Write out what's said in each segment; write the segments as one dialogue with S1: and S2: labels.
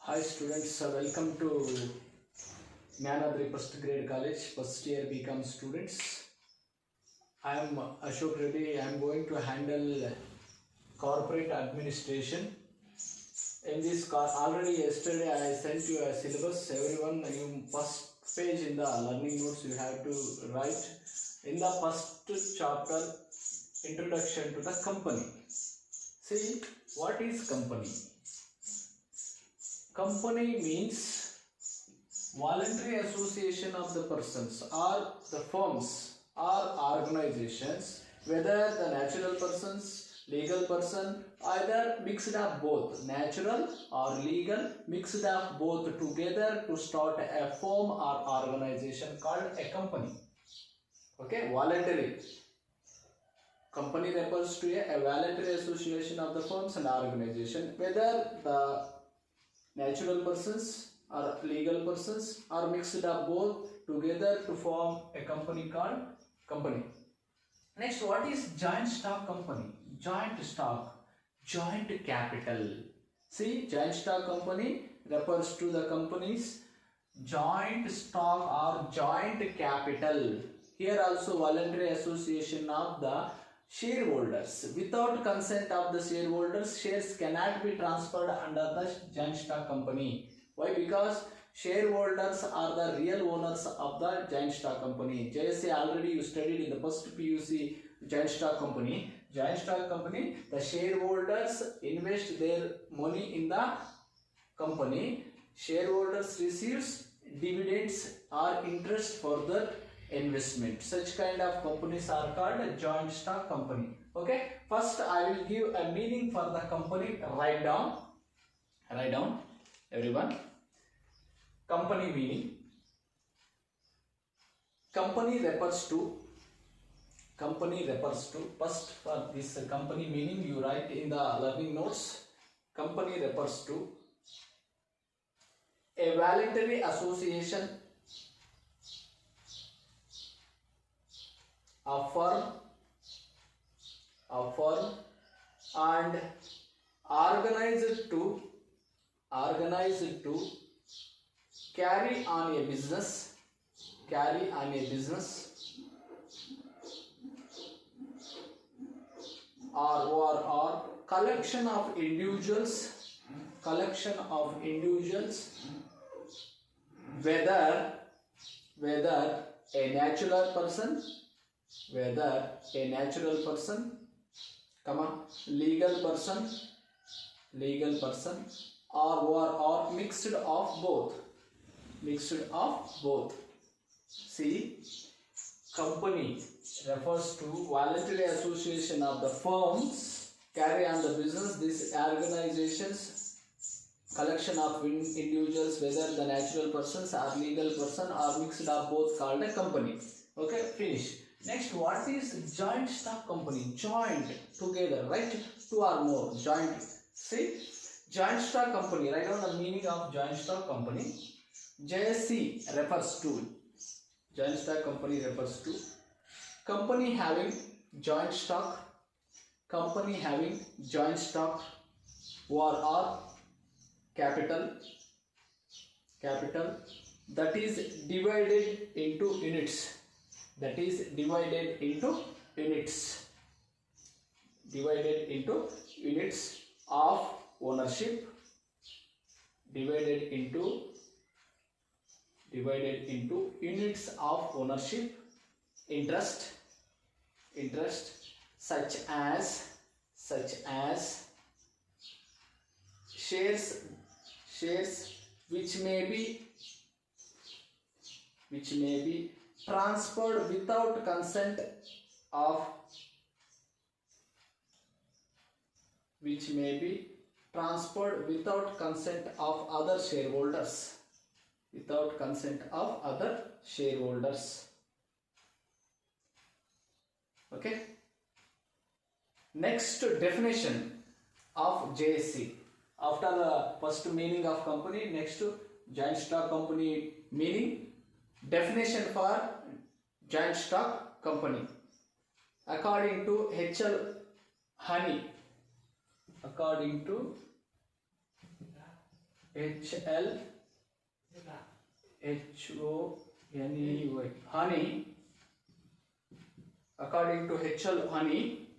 S1: Hi students, welcome to Jnanadri First Grade College, first year BCom students. I am Ashok Reddy. I am going to handle corporate administration. In this already yesterday I sent you a syllabus. Everyone, you first page in the learning notes you have to write in the first chapter introduction to the company. See, what is company? Company means voluntary association of the persons or the firms or organizations, whether the natural persons, legal person, either mixed of both, natural or legal, mixed of both together to start a firm or organization called a company. Okay, voluntary. Company refers to a voluntary association of the firms and organization, whether the natural persons or legal persons are mixed up both together to form a company called company. Next, what is joint stock company? Joint stock, joint capital. See, joint stock company refers to the company's joint stock or joint capital. Here also voluntary association of the shareholders. Without consent of the shareholders, shares cannot be transferred under the joint stock company. Why? Because shareholders are the real owners of the joint stock company. JSA already you studied in the first PUC joint stock company. Joint stock company, the shareholders invest their money in the company. Shareholders receives dividends or interest for the investment. Such kind of companies are called a joint stock company. Okay, first I will give a meaning for the company. Write down everyone. Company meaning. Company refers to first, for this company meaning you write in the learning notes. Company refers to a voluntary association, a firm and organized to carry on a business or collection of individuals, whether a natural person, legal person or mixed of both. See, company refers to voluntary association of the firms carry on the business. These organizations, collection of individuals, whether the natural persons or legal person or mixed of both, called a company. Okay, finish. Next, what is joint stock company? Joint, together, right? Two or more, joint. See, joint stock company, write down the meaning of joint stock company. JSC refers to, joint stock company refers to company having joint stock or capital that is divided into units. Divided into units of ownership. Divided into units of ownership. Interest such as shares which may be transferred without consent of other shareholders. Okay, next, definition of JSC. After the first meaning of company, next joint stock company meaning. Definition for joint stock company. According to H.L. Honey, HLHONEY, honey. According to HL Honey,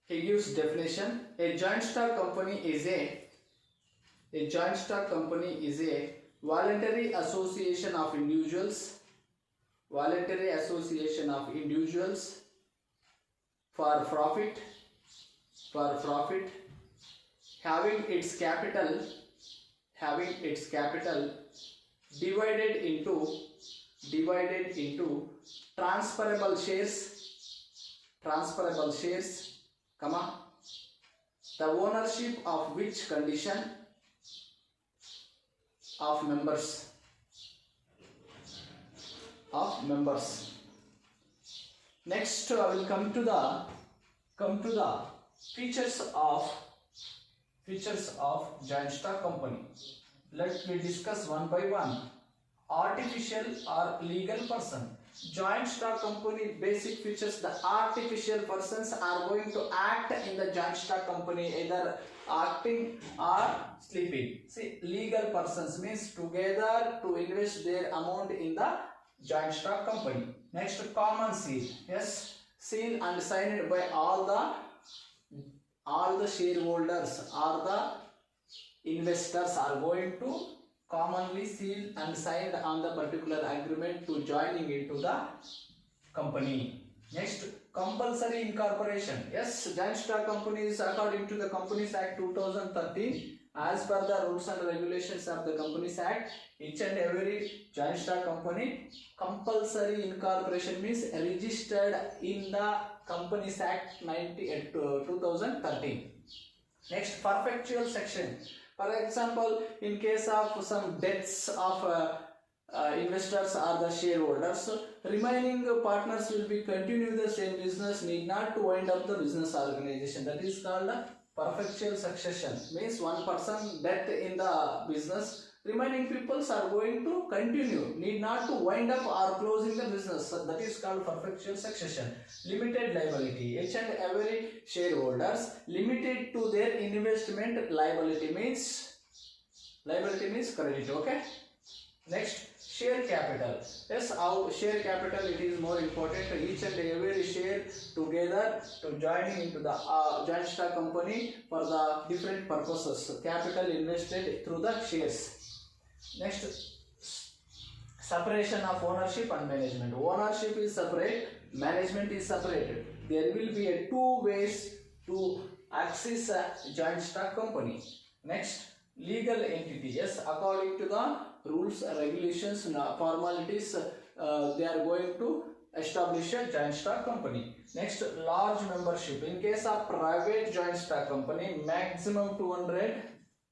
S1: he gives definition: a joint stock company is a voluntary association of individuals for profit having its capital divided into transferable shares, comma, the ownership of which condition of members. Next, I will come to the features of joint stock company. Let me discuss one by one. Artificial or legal person. Joint stock company basic features: the artificial persons are going to act in the joint stock company, either acting or sleeping. See, legal persons means together to invest their amount in the joint stock company. Next, common seal. Yes, seal and signed by all the shareholders or the investors are going to commonly seal and signed on the particular agreement to joining into the company. Next, compulsory incorporation. Yes, joint stock company is according to the Companies Act 2013. As per the rules and regulations of the Companies Act, each and every joint stock company compulsory incorporation means registered in the Companies Act 2013. Next, perpetual section. For example, in case of some deaths of investors or the shareholders, remaining partners will be continue the same business, need not to wind up the business organization. That is called perpetual succession. Means one person death in the business, remaining peoples are going to continue, need not to wind up or closing the business. That is called perpetual succession. Limited liability. Each and every shareholders limited to their investment liability means credit. Okay. Next, share capital. Yes, our share capital, it is more important. Each and every share together to joining into the joint stock company for the different purposes. Capital invested through the shares. Next, separation of ownership and management. Ownership is separate, management is separated. There will be a two ways to access a joint stock company. Next, legal entity. Yes, according to the rules, regulations, formalities, they are going to establish a joint stock company. Next, large membership. In case of private joint stock company, maximum 200,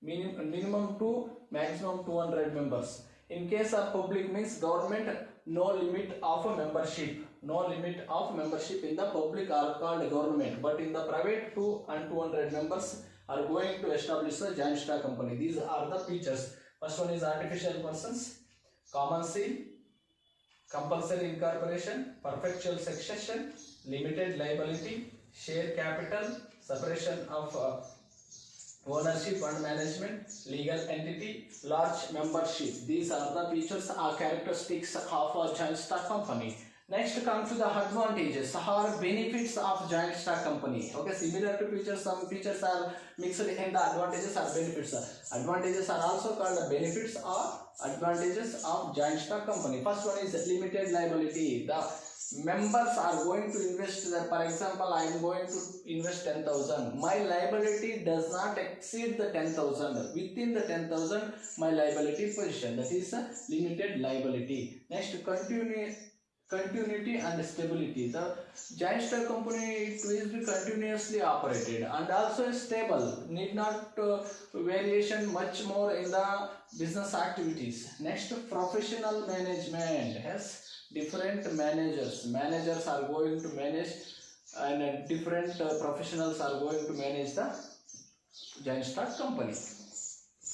S1: minimum to maximum 200 members. In case of public means government, no limit of a membership. No limit of membership in the public are called government, but in the private 2 and 200 members are going to establish a joint stock company. These are the features. First one is artificial persons, common seal, compulsory incorporation, perpetual succession, limited liability, share capital, separation of ownership and management, legal entity, large membership. These are the features or characteristics of a joint stock company. Next, come to the advantages or benefits of joint stock company. Okay, similar to features, some features are mixed in the advantages or benefits. Advantages are also called benefits or advantages of joint stock company. First one is limited liability. The members are going to invest there. For example, I am going to invest 10,000. My liability does not exceed the 10,000. Within the 10,000, my liability position. That is a limited liability. Next, continuity and stability. The joint stock company, it will be continuously operated and also stable. Need not variation much more in the business activities. Next, professional management. Yes, different managers are going to manage, and different professionals are going to manage the joint stock company,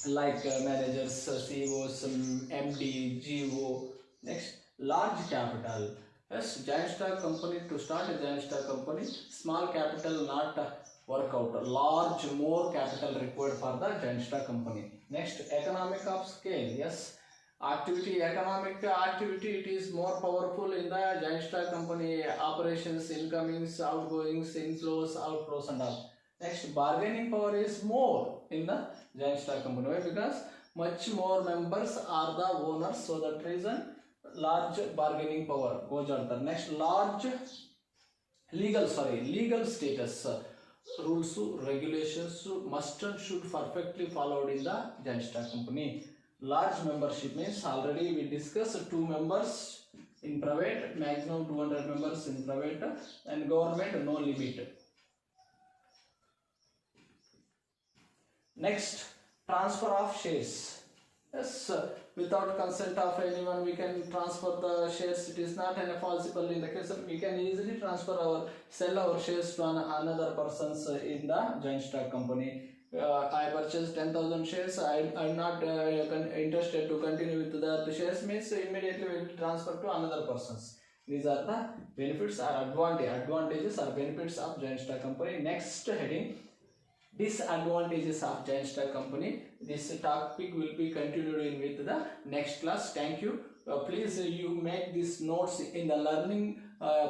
S1: like managers, CEOs, MD, GO. Next, large capital. Yes, joint stock company, to start a joint stock company, small capital not work out. Large, more capital required for the joint stock company. Next, economic of scale. Yes, economic activity, it is more powerful in the joint stock company operations, incomings, outgoings, inflows, outflows and all. Next, bargaining power is more in the joint stock company. Why? Because much more members are the owners, so that reason large bargaining power goes on there. Next, large legal status. Rules, regulations must and should perfectly followed in the joint stock company. Large membership means already we discussed 2 members in private, maximum 200 members in private, and government no limit. Next, transfer of shares. Yes, without consent of anyone we can transfer the shares. It is not possible in the case of we can easily sell our shares to another persons in the joint stock company. I purchased 10,000 shares. I'm not interested to continue with the shares, means immediately we will transfer to another persons. These are the benefits or advantages or benefits of joint stock company. Next heading, disadvantages of joint stock company. This topic will be continued with the next class. Thank you. Please you make these notes in the learning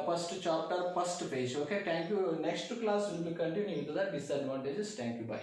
S1: first chapter, first page. Okay, thank you. Next class will be continuing with the disadvantages. Thank you. Bye.